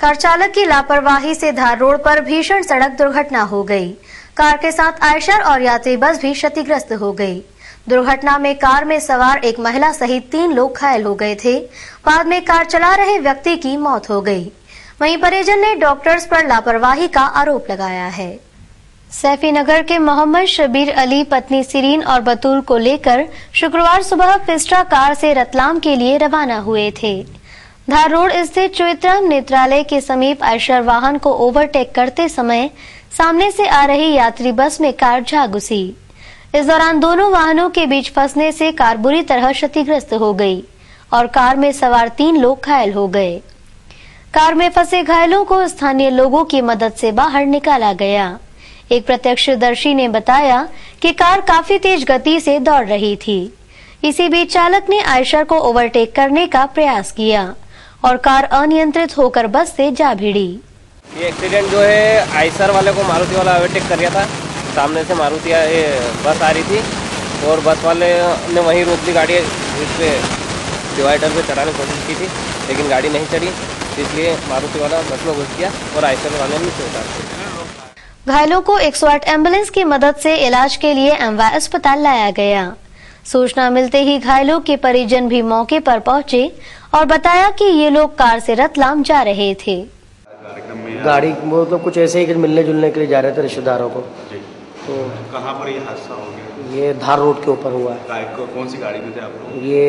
Car चालक की लापरवाही से धार रोड पर भीषण सड़क दुर्घटना हो गई। कार के साथ आयशर और यात्री बस भी क्षतिग्रस्त हो गई। दुर्घटना में कार में सवार एक महिला सहित 3 लोग घायल हो गए थे। बाद में कार चला रहे व्यक्ति की मौत हो गई। वहीं परिजन ने डॉक्टर्स पर लापरवाही का आरोप लगाया है। सैफीनगर के मोहम्मद शबीर अली पत्नी सिरीन और बतूल को लेकर शुक्रवार सुबह फिस्टा कार से रतलाम के लिए रवाना हुए थे। धार रोड स्थित चोइत्राम नेत्रालय के समीप आयशर वाहन को ओवरटेक करते समय सामने से आ रही यात्री बस में कार जा घुसी। इस दौरान दोनों वाहनों के बीच फंसने से कार बुरी तरह क्षतिग्रस्त हो गई और कार में सवार 3 लोग घायल हो गए। कार में फंसे घायलों को स्थानीय लोगों की मदद से बाहर निकाला गया। एक प्रत्यक्षदर्शी ने बताया कि कार काफी तेज गति से दौड़ रही थी। इसी बीच चालक ने आयशर को ओवरटेक करने का प्रयास किया और कार अनियंत्रित होकर बस से जा भिड़ी। ये एक्सीडेंट जो है आयशर वाले को मारुति वाला ओवरटेक कर दिया था। सामने से मारुति बस आ रही थी और बस वाले ने वहीं रोक दी गाड़ी। इस पे डिवाइडर पे चढ़ाने की कोशिश की थी लेकिन गाड़ी नहीं चढ़ी, इसलिए मारुति वाला बस में घुस गया और आयशर वाले ने नीचे उतार दिया। घायलों को 108 एम्बुलेंस की मदद से इलाज के लिए एमवाय अस्पताल लाया गया। सूचना मिलते ही घायलों के परिजन भी मौके पर पहुंचे और बताया कि ये लोग कार से रतलाम जा रहे थे। गाड़ी वो तो कुछ ऐसे ही मिलने जुलने के लिए जा रहे थे रिश्तेदारों को। तो कहाँ पर ये हादसा हो गया? ये धार रोड के ऊपर हुआ है। कौन सी गाड़ी में थे आप लोग? ये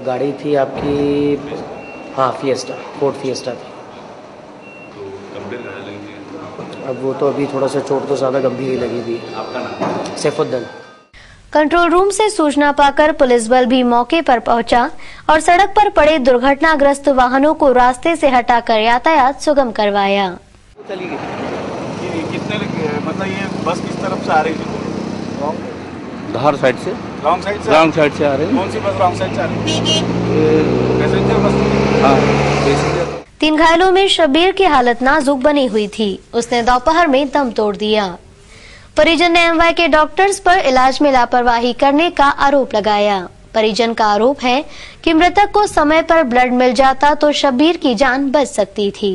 गाड़ी थी आपकी, हाँ फिएस्टा, फोर्ड फिएस्टा थी। तो गंभीर घायल लगी? अब वो तो अभी थोड़ा सा चोट तो ज्यादा गंभीर ही लगी थी। आपका नाम? सैफुद्दीन। कंट्रोल रूम से सूचना पाकर पुलिस बल भी मौके पर पहुंचा और सड़क पर पड़े दुर्घटनाग्रस्त वाहनों को रास्ते से हटाकर यातायात सुगम करवाया। कितने मतलब ये बस किस तरफ से आ रही थी? धार साइड से। रॉन्ग साइड से? रॉन्ग साइड से आ रही है। कौन सी बस रॉन्ग साइड से आ रही है? पैसेंजर बस? हाँ पैसेंजर। 3 घायलों में शबीर की हालत नाजुक बनी हुई थी। उसने दोपहर में दम तोड़ दिया। परिजन ने एमवाय के डॉक्टर्स पर इलाज में लापरवाही करने का आरोप लगाया। परिजन का आरोप है कि मृतक को समय पर ब्लड मिल जाता तो शबीर की जान बच सकती थी।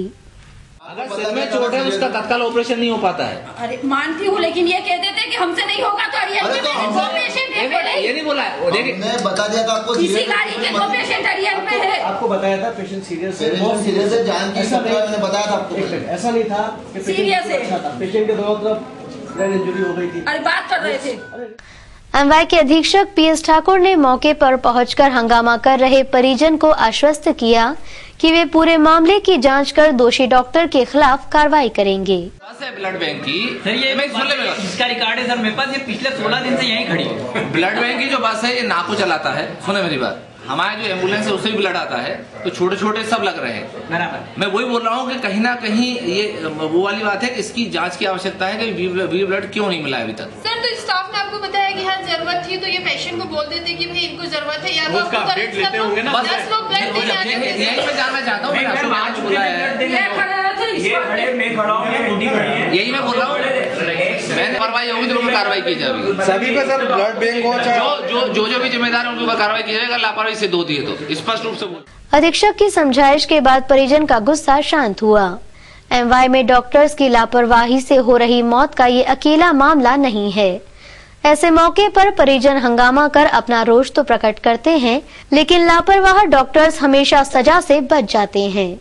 अगर सिर में चोट है उसका तत्काल ऑपरेशन नहीं हो पाता है। अरे मानती हूँ लेकिन ये कह देते कि हमसे नहीं होगा तो ये नहीं बोला है। मैं बता दिया था आपको, किसी गाड़ी के 2 पेशेंट अरियर में है। आपको बताया था पेशेंट सीरियस है, बहुत सीरियस है, जान की खतरा है। मैंने बताया था आपको, ऐसा नहीं था कि सीरियस है। पेशेंट के दोनों तरफ ब्रेन इंजरी हो गई थी। अरे बात कर रहे थे। एमवाय के अधीक्षक पीएस ठाकुर ने मौके पर पहुंचकर हंगामा कर रहे परिजन को आश्वस्त किया कि वे पूरे मामले की जांच कर दोषी डॉक्टर के खिलाफ कार्रवाई करेंगे। ब्लड बैंक की सर ये इसका रिकॉर्ड है सर मेरे पास, ये पिछले 16 दिन से यहीं खड़ी है। ब्लड बैंक की जो बस है ये नाको चलाता है। सुने मेरी बात, हमारे जो एम्बुलेंस है उससे भी ब्लड आता है तो छोटे छोटे सब लग रहे हैं। बराबर, मैं वही बोल रहा हूँ कि कहीं ना कहीं ये वो वाली बात है कि इसकी जांच की आवश्यकता है कि वी ब्लड क्यों नहीं मिला अभी तक। सर तो स्टाफ ने आपको बताया कि हाँ जरूरत थी तो ये पेशेंट को बोल देते कि भाई इनको जरूरत है, या तो उसका अपडेट लेते होंगे ना। 10 लोग ब्लड देने आते हैं। यही मैं जानना चाहता हूँ। यही मैं बोल रहा हूँ, मैंने कार्रवाई होगी तो कार्रवाई की जाएगी सभी पे सर। ब्लड बैंक हो जो भी जिम्मेदार है उनके ऊपर कार्रवाई की जाएगी। लापरवाही सिद्ध होती है तो स्पष्ट रूप से बोल। अधीक्षक की समझाइश के बाद परिजन का गुस्सा शांत हुआ। एमवाय में डॉक्टर्स की लापरवाही से हो रही मौत का ये अकेला मामला नहीं है। ऐसे मौके पर परिजन हंगामा कर अपना रोष तो प्रकट करते हैं, लेकिन लापरवाह डॉक्टर्स हमेशा सजा से बच जाते हैं।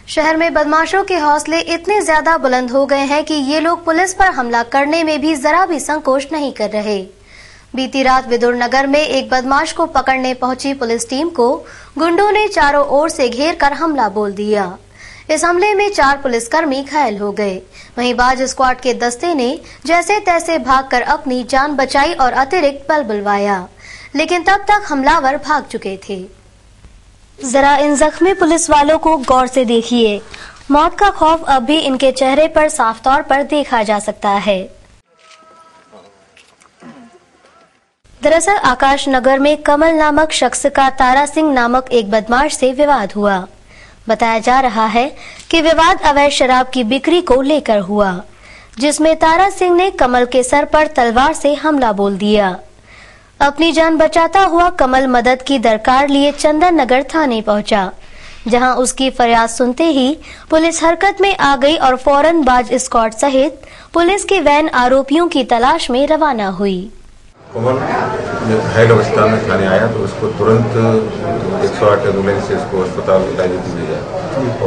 शहर में बदमाशों के हौसले इतने ज्यादा बुलंद हो गए हैं कि ये लोग पुलिस पर हमला करने में भी जरा भी संकोच नहीं कर रहे। बीती रात विदुर नगर में एक बदमाश को पकड़ने पहुंची पुलिस टीम को गुंडों ने चारों ओर से घेर कर हमला बोल दिया। इस हमले में 4 पुलिसकर्मी घायल हो गए। वहीं बाज स्क्वाड के दस्ते ने जैसे तैसे भागकर अपनी जान बचाई और अतिरिक्त बल बुलवाया, लेकिन तब तक हमलावर भाग चुके थे। जरा इन जख्मी पुलिस वालों को गौर से देखिए। मौत का खौफ अब भी इनके चेहरे पर साफ तौर पर देखा जा सकता है। दरअसल आकाश नगर में कमल नामक शख्स का तारा सिंह नामक एक बदमाश से विवाद हुआ। बताया जा रहा है कि विवाद अवैध शराब की बिक्री को लेकर हुआ, जिसमें तारा सिंह ने कमल के सर पर तलवार से हमला बोल दिया। अपनी जान बचाता हुआ कमल मदद की दरकार लिए चंदन नगर थाने पहुंचा, जहां उसकी फरियाद सुनते ही पुलिस हरकत में आ गई और फौरन बाज स्क्वाड सहित पुलिस की वैन आरोपियों की तलाश में रवाना हुई। कोमल घायल अवस्था में थाने आया तो उसको तुरंत 108 एम्बुलेंस से उसको अस्पताल इलाज भेजा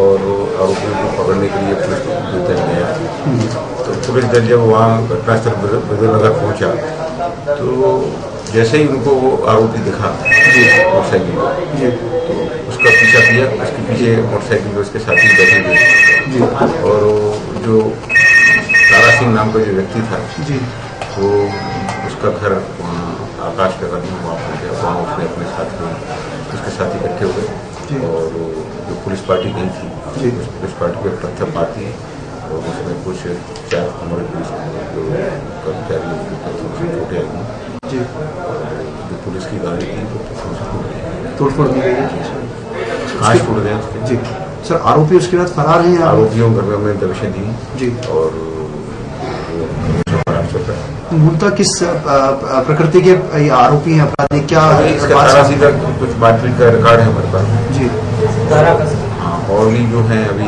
और आरोपियों को पकड़ने के लिए पुलिस को तय गया। तो पुलिस दल जब वहाँ घटनास्थल विद्युनगर पहुँचा तो जैसे ही उनको वो आरोपी दिखा मोटरसाइकिल तो उसका पीछा किया। उसके पीछे मोटरसाइकिल में उसके साथी बैठे हुए और जो तारा सिंह नाम का जो व्यक्ति था वो उसका घर आकाश नगर में वहाँ पहुँच गया। वहाँ उसने अपने साथी उसके साथ इकट्ठे हो गए और जो पुलिस पार्टी गई थी उस पुलिस पार्टी को प्रथम पाती और उसमें कुछ 4 हमारे पुलिस जो कर्मचारी छोटे आई जो पुलिस की गाड़ी थी वो तोड़फोड़ की गई है, कांच तोड़ गए उसके। जी सर, आरोपी उसके बाद फरार हैं? आरोपियों घर में दबिशें दी जी और मूलतः किस प्रकृति के आरोपी हैं, अपराधी क्या? इसका कुछ बातचीत का रिकॉर्ड है हमारे पास जी। और भी जो है अभी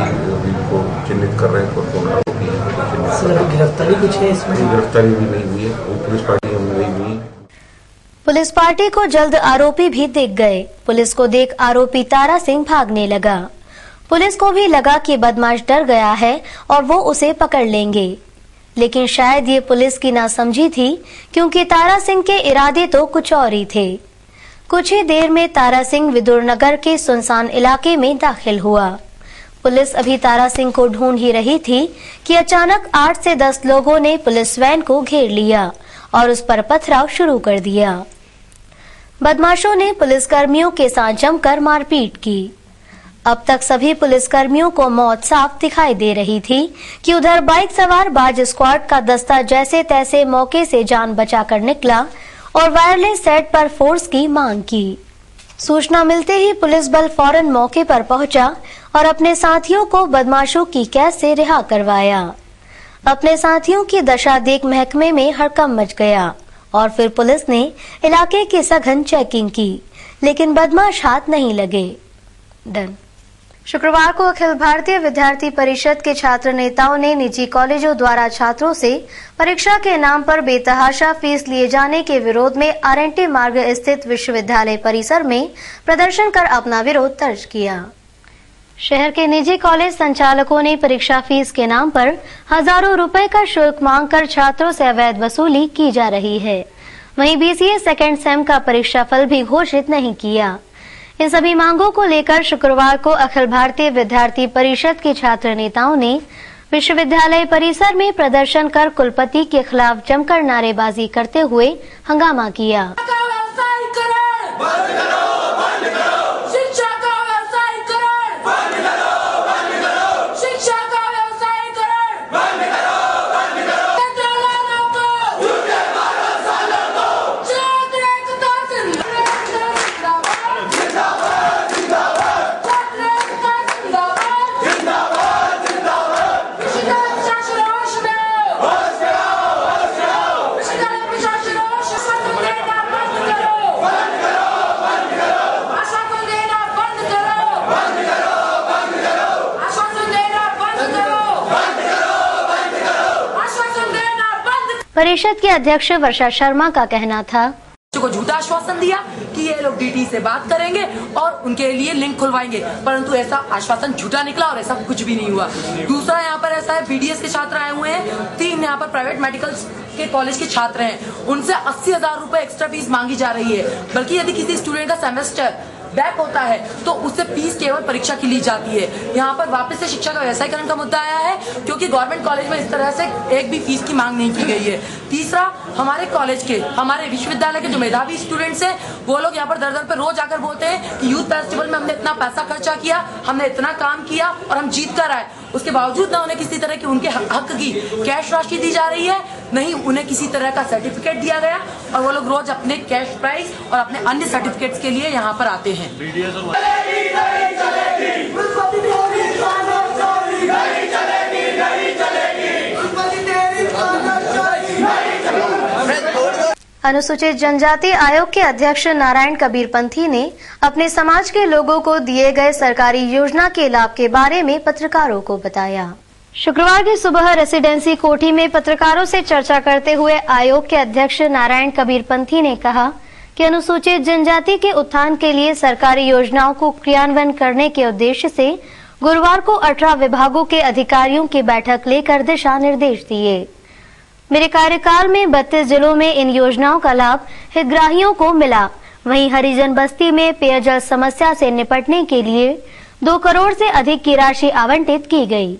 को चिन्हित कर रहे हैं कौन आरोपी है। गिरफ्तारी कुछ है इसमें? गिरफ्तारी भी नहीं हुई है, पुलिस पार्टी में नहीं हुई। पुलिस पार्टी को जल्द आरोपी भी दिख गए। पुलिस को देख आरोपी तारा सिंह भागने लगा। पुलिस को भी लगा कि बदमाश डर गया है और वो उसे पकड़ लेंगे, लेकिन शायद ये पुलिस की नासमझी थी क्योंकि तारा सिंह के इरादे तो कुछ और ही थे। कुछ ही देर में तारा सिंह विदुरनगर के सुनसान इलाके में दाखिल हुआ। पुलिस अभी तारा सिंह को ढूंढ ही रही थी कि अचानक 8 से 10 लोगों ने पुलिस वैन को घेर लिया और उस पर पथराव शुरू कर दिया। बदमाशों ने पुलिसकर्मियों के साथ जमकर मारपीट की। अब तक सभी पुलिसकर्मियों को मौत साफ दिखाई दे रही थी कि उधर बाइक सवार बाज स्क्वाड का दस्ता जैसे तैसे मौके से जान बचाकर निकला और वायरलेस सेट पर फोर्स की मांग की। सूचना मिलते ही पुलिस बल फौरन मौके पर पहुंचा और अपने साथियों को बदमाशों की कैद से रिहा करवाया। अपने साथियों की दशा देख महकमे में हड़कंप मच गया और फिर पुलिस ने इलाके की सघन चेकिंग की, लेकिन बदमाश हाथ नहीं लगे। डन। शुक्रवार को अखिल भारतीय विद्यार्थी परिषद के छात्र नेताओं ने निजी कॉलेजों द्वारा छात्रों से परीक्षा के नाम पर बेतहाशा फीस लिए जाने के विरोध में आरएनटी मार्ग स्थित विश्वविद्यालय परिसर में प्रदर्शन कर अपना विरोध दर्ज किया। शहर के निजी कॉलेज संचालकों ने परीक्षा फीस के नाम पर हजारों रुपए का शुल्क मांगकर छात्रों से अवैध वसूली की जा रही है। वहीं बीसीए सेकेंड सेम का परीक्षाफल भी घोषित नहीं किया। इन सभी मांगों को लेकर शुक्रवार को अखिल भारतीय विद्यार्थी परिषद के छात्र नेताओं ने विश्वविद्यालय परिसर में प्रदर्शन कर कुलपति के खिलाफ जमकर नारेबाजी करते हुए हंगामा किया। परिषद के अध्यक्ष वर्षा शर्मा का कहना था, को झूठा आश्वासन दिया कि ये लोग डीटी से बात करेंगे और उनके लिए लिंक खुलवाएंगे, परंतु ऐसा आश्वासन झूठा निकला और ऐसा कुछ भी नहीं हुआ। दूसरा यहाँ पर ऐसा है, बीडीएस के छात्र आए हुए हैं, 3 यहाँ पर प्राइवेट मेडिकल के कॉलेज के छात्र हैं, उनसे 80,000 रुपए एक्स्ट्रा फीस मांगी जा रही है। बल्कि यदि किसी स्टूडेंट का सेमेस्टर बैक होता है तो उससे फीस केवल परीक्षा की ली जाती है। यहाँ पर वापस से शिक्षा का व्यवसायीकरण का मुद्दा आया है, क्योंकि गवर्नमेंट कॉलेज में इस तरह से एक भी फीस की मांग नहीं की गई है। तीसरा, हमारे कॉलेज के, हमारे विश्वविद्यालय के जो मेधावी स्टूडेंट्स हैं, वो लोग यहाँ पर दर दर पे रोज आकर बोलते हैं कि यूथ फेस्टिवल में हमने इतना पैसा खर्चा किया, हमने इतना काम किया और हम जीत कर आए। उसके बावजूद ना उन्हें किसी तरह की उनके हक की कैश राशि दी जा रही है, नहीं उन्हें किसी तरह का सर्टिफिकेट दिया गया, और वो लोग रोज अपने कैश प्राइस और अपने अन्य सर्टिफिकेट्स के लिए यहाँ पर आते हैं। अनुसूचित जनजाति आयोग के अध्यक्ष नारायण कबीर पंथी ने अपने समाज के लोगों को दिए गए सरकारी योजना के लाभ के बारे में पत्रकारों को बताया। शुक्रवार की सुबह रेसिडेंसी कोठी में पत्रकारों से चर्चा करते हुए आयोग के अध्यक्ष नारायण कबीर पंथी ने कहा कि अनुसूचित जनजाति के उत्थान के लिए सरकारी योजनाओं को क्रियान्वयन करने के उद्देश्य से गुरुवार को 18 विभागों के अधिकारियों की बैठक लेकर दिशा निर्देश दिए। मेरे कार्यकाल में 32 जिलों में इन योजनाओं का लाभ हितग्राहियों को मिला। वहीं हरिजन बस्ती में पेयजल समस्या से निपटने के लिए 2 करोड़ से अधिक की राशि आवंटित की गई।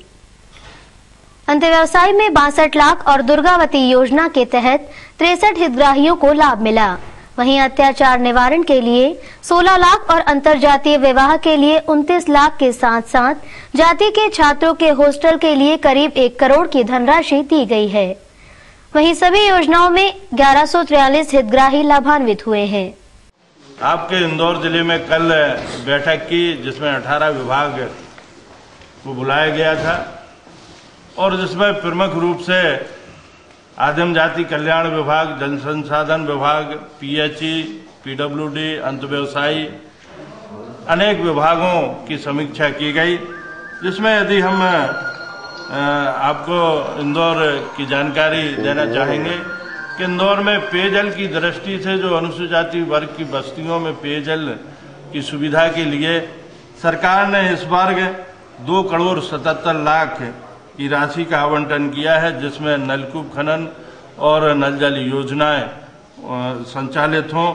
अंतव्यवसाय में 62 लाख और दुर्गावती योजना के तहत 63 हितग्राहियों को लाभ मिला। वहीं अत्याचार निवारण के लिए 16 लाख और अंतरजातीय विवाह के लिए 29 लाख के साथ साथ जाति के छात्रों के हॉस्टल के लिए करीब 1 करोड़ की धनराशि दी गई है। वहीं सभी योजनाओं में 1143 हितग्राही लाभान्वित हुए हैं। आपके इंदौर जिले में कल बैठक की जिसमें 18 विभाग को बुलाया गया था और जिसमें प्रमुख रूप से आदिम जाति कल्याण विभाग, जन संसाधन विभाग, पीएचई, पीडब्ल्यूडी, अंतव्यवसायी अनेक विभागों की समीक्षा की गई, जिसमें यदि हम आपको इंदौर की जानकारी देना चाहेंगे कि इंदौर में पेयजल की दृष्टि से जो अनुसूचित जाति वर्ग की बस्तियों में पेयजल की सुविधा के लिए सरकार ने इस बार 2 करोड़ 77 लाख की राशि का आवंटन किया है, जिसमें नलकूप खनन और नल जल योजनाएं संचालित हों।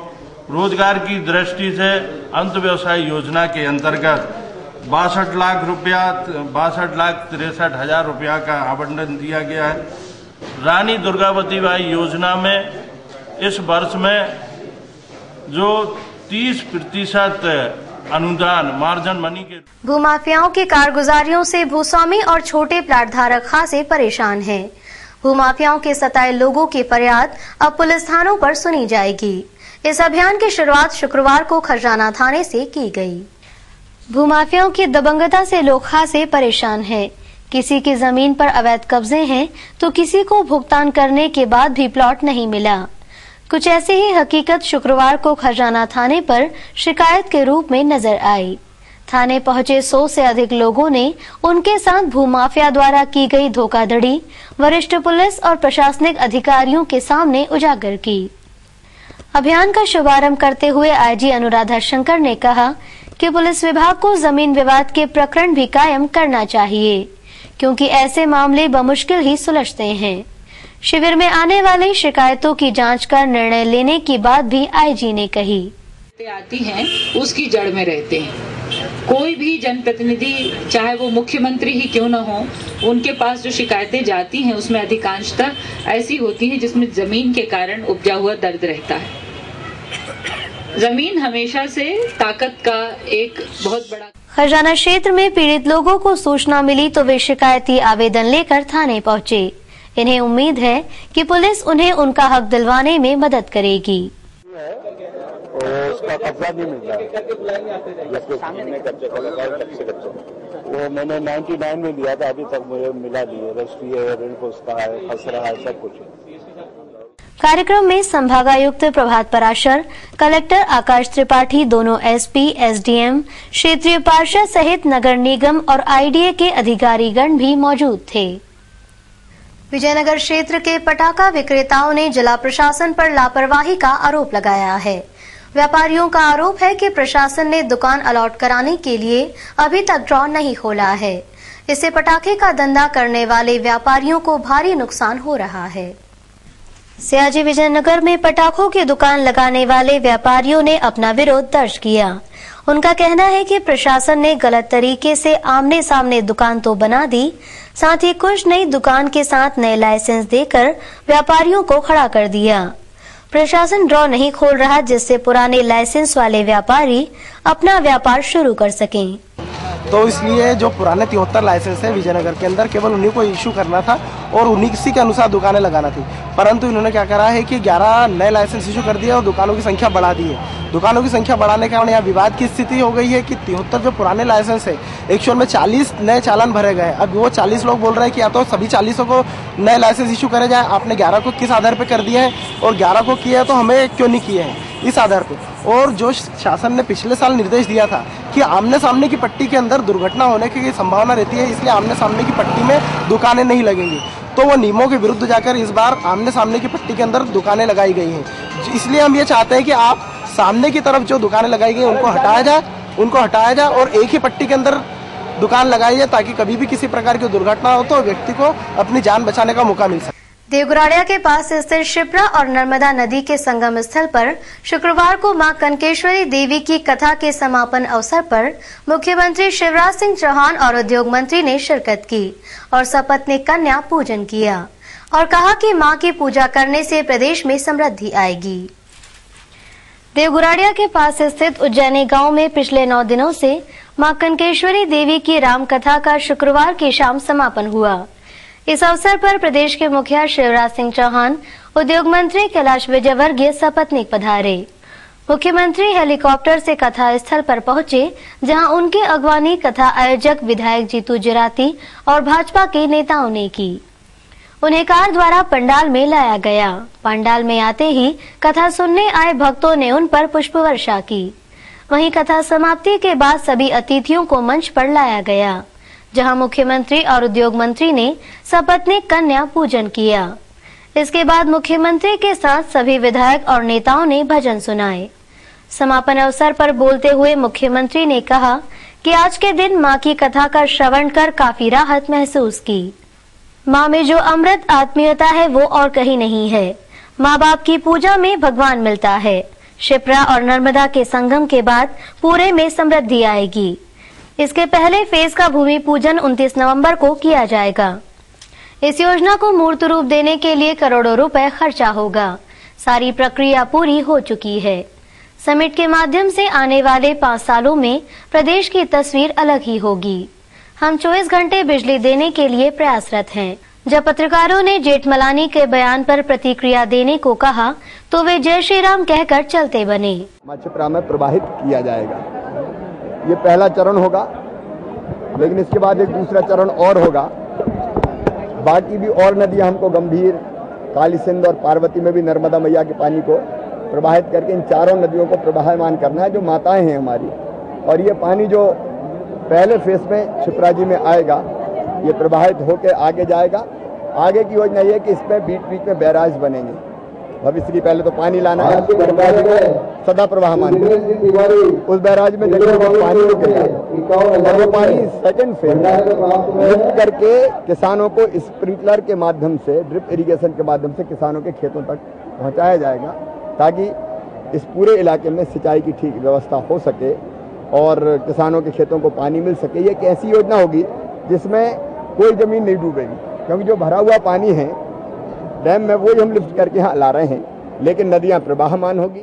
रोजगार की दृष्टि से अंत व्यवसाय योजना के अंतर्गत 62 लाख 63,000 रुपया का आवंटन दिया गया है। रानी दुर्गावती बाई योजना में इस वर्ष में जो 30% अनुदान मार्जिन मनी के भूमाफियाओं की कारगुजारियों से भूस्वामी और छोटे प्लाट धारक खासे परेशान हैं। भूमाफियाओं के सताए लोगों की फरियाद अब पुलिस थानों पर सुनी जाएगी। इस अभियान की शुरुआत शुक्रवार को खजाना थाने से की गई। भूमाफियाओं की दबंगता से लोग खासे परेशान हैं। किसी की जमीन पर अवैध कब्जे हैं तो किसी को भुगतान करने के बाद भी प्लॉट नहीं मिला। कुछ ऐसी ही हकीकत शुक्रवार को खजाना थाने पर शिकायत के रूप में नजर आई। थाने पहुंचे 100 से अधिक लोगों ने उनके साथ भूमाफिया द्वारा की गई धोखाधड़ी वरिष्ठ पुलिस और प्रशासनिक अधिकारियों के सामने उजागर की। अभियान का शुभारंभ करते हुए आईजी अनुराधा शंकर ने कहा कि पुलिस विभाग को जमीन विवाद के प्रकरण भी कायम करना चाहिए, क्योंकि ऐसे मामले बमुश्किल ही सुलझते हैं। शिविर में आने वाली शिकायतों की जांच कर निर्णय लेने की बात भी आईजी ने कही। आती हैं उसकी जड़ में रहते हैं। कोई भी जनप्रतिनिधि चाहे वो मुख्यमंत्री ही क्यों न हो, उनके पास जो शिकायतें जाती हैं उसमें अधिकांशतः ऐसी होती हैं जिसमें जमीन के कारण उपजा हुआ दर्द रहता है। जमीन हमेशा से ताकत का एक बहुत बड़ा। खजाना क्षेत्र में पीड़ित लोगों को सूचना मिली तो वे शिकायती आवेदन लेकर थाने पहुंचे। इन्हें उम्मीद है कि पुलिस उन्हें उनका हक दिलवाने में मदद करेगी। उसका कब्जा नहीं मिलता जिसके सामने वो मैंने 99 में लिया था, अभी तक मुझे मिला नहीं है। रजिस्ट्री है, रेल पोस्ट है, खसरा है, सब कुछ। कार्यक्रम में संभागायुक्त प्रभात पराशर, कलेक्टर आकाश त्रिपाठी, दोनों एसपी, एसडीएम, क्षेत्रीय पार्षद सहित नगर निगम और आईडीए के अधिकारीगण भी मौजूद थे। विजयनगर क्षेत्र के पटाखा विक्रेताओं ने जिला प्रशासन पर लापरवाही का आरोप लगाया है। व्यापारियों का आरोप है कि प्रशासन ने दुकान अलॉट कराने के लिए अभी तक ड्रॉ नहीं खोला है। इससे पटाखे का धंधा करने वाले व्यापारियों को भारी नुकसान हो रहा है। सयाजी विजयनगर में पटाखों की दुकान लगाने वाले व्यापारियों ने अपना विरोध दर्ज किया। उनका कहना है कि प्रशासन ने गलत तरीके से आमने सामने दुकान तो बना दी, साथ ही कुछ नई दुकान के साथ नए लाइसेंस देकर व्यापारियों को खड़ा कर दिया। प्रशासन ड्रॉ नहीं खोल रहा, जिससे पुराने लाइसेंस वाले व्यापारी अपना व्यापार शुरू कर सकें। तो इसलिए जो पुराने 73 लाइसेंस है विजयनगर के अंदर, केवल उन्हीं को इशू करना था और उन्हीं के अनुसार दुकानें लगाना थी। परंतु इन्होंने क्या करा है कि 11 नए लाइसेंस इशू कर दिए और दुकानों की संख्या बढ़ा दी है। दुकानों की संख्या बढ़ाने के कारण यहाँ विवाद की स्थिति हो गई है कि 73 जो पुराने लाइसेंस है एक्चुअल में 40 नए चालान भरे गए। अब वो 40 लोग बोल रहे हैं कि या तो सभी 40 को नए लाइसेंस इशू करे जाए। आपने 11 को किस आधार पर कर दिए हैं और 11 को किया है तो हमें क्यों नहीं किए हैं इस आधार पर। और जो शासन ने पिछले साल निर्देश दिया था कि आमने सामने की पट्टी के अंदर दुर्घटना होने की संभावना रहती है, इसलिए आमने सामने की पट्टी में दुकानें नहीं लगेंगी, तो वो नियमों के विरुद्ध जाकर इस बार आमने सामने की पट्टी के अंदर दुकानें लगाई गई हैं। इसलिए हम ये चाहते हैं कि आप सामने की तरफ जो दुकानें लगाई गई उनको हटाया जाए और एक ही पट्टी के अंदर दुकान लगाई जाए, ताकि कभी भी किसी प्रकार की दुर्घटना हो तो व्यक्ति को अपनी जान बचाने का मौका मिल सके। देवगुराड़िया के पास स्थित शिप्रा और नर्मदा नदी के संगम स्थल पर शुक्रवार को मां कनकेश्वरी देवी की कथा के समापन अवसर पर मुख्यमंत्री शिवराज सिंह चौहान और उद्योग मंत्री ने शिरकत की और सपत्नीक कन्या पूजन किया और कहा कि मां की पूजा करने से प्रदेश में समृद्धि आएगी। देवगुराड़िया के पास स्थित उज्जैनी गांव में पिछले 9 दिनों से मां कनकेश्वरी देवी की राम कथा का शुक्रवार की शाम समापन हुआ। इस अवसर पर प्रदेश के मुखिया शिवराज सिंह चौहान, उद्योग मंत्री कैलाश विजयवर्गीय सपत्नीक पधारे। मुख्यमंत्री हेलीकॉप्टर से कथा स्थल पर पहुंचे, जहां उनके अगवानी कथा आयोजक विधायक जीतू जिराती और भाजपा के नेताओं ने की। उन्हें कार द्वारा पंडाल में लाया गया। पंडाल में आते ही कथा सुनने आए भक्तों ने उन पर पुष्प वर्षा की। वहीं कथा समाप्ति के बाद सभी अतिथियों को मंच पर लाया गया, जहां मुख्यमंत्री और उद्योग मंत्री ने सपत्नीक कन्या पूजन किया। इसके बाद मुख्यमंत्री के साथ सभी विधायक और नेताओं ने भजन सुनाए। समापन अवसर पर बोलते हुए मुख्यमंत्री ने कहा कि आज के दिन मां की कथा का श्रवण कर काफी राहत महसूस की। मां में जो अमृत आत्मीयता है वो और कहीं नहीं है। मां बाप की पूजा में भगवान मिलता है। शिप्रा और नर्मदा के संगम के बाद पूरे में समृद्धि आएगी। इसके पहले फेज का भूमि पूजन 29 नवंबर को किया जाएगा। इस योजना को मूर्त रूप देने के लिए करोड़ों रुपए खर्चा होगा। सारी प्रक्रिया पूरी हो चुकी है। समिट के माध्यम से आने वाले 5 सालों में प्रदेश की तस्वीर अलग ही होगी। हम 24 घंटे बिजली देने के लिए प्रयासरत हैं। जब पत्रकारों ने जेठमलानी के बयान पर प्रतिक्रिया देने को कहा तो वे जय श्री राम कहकर चलते बने। शिप्रा में प्रवाहित किया जाएगा, ये पहला चरण होगा, लेकिन इसके बाद एक दूसरा चरण और होगा। बाकी भी और नदियां हमको गंभीर, काली सिंध और पार्वती में भी नर्मदा मैया के पानी को प्रवाहित करके इन चारों नदियों को प्रवाहमान करना है, जो माताएं हैं हमारी। और ये पानी जो पहले फेस में शिप्रा जी में आएगा, ये प्रवाहित होकर आगे जाएगा। आगे की योजना ये है कि इसमें बीच बीच में बैराज बनेंगे। भविष्य की पहले तो पानी लाना है, सदा प्रवाहमान, उस बैराज में पानी निकलेगा और वो पानी सेकंड फेज लिफ्ट करके किसानों को स्प्रिंकलर के माध्यम से, ड्रिप इरिगेशन के माध्यम से किसानों के खेतों तक पहुंचाया जाएगा, ताकि इस पूरे इलाके में सिंचाई की ठीक व्यवस्था हो सके और किसानों के खेतों को पानी मिल सके। ये एक ऐसी योजना होगी जिसमें कोई जमीन नहीं डूबेगी, क्योंकि जो भरा हुआ पानी है डैम में वो ही हम लिफ्ट करके यहाँ ला रहे हैं, लेकिन नदियाँ प्रवाहमान होगी।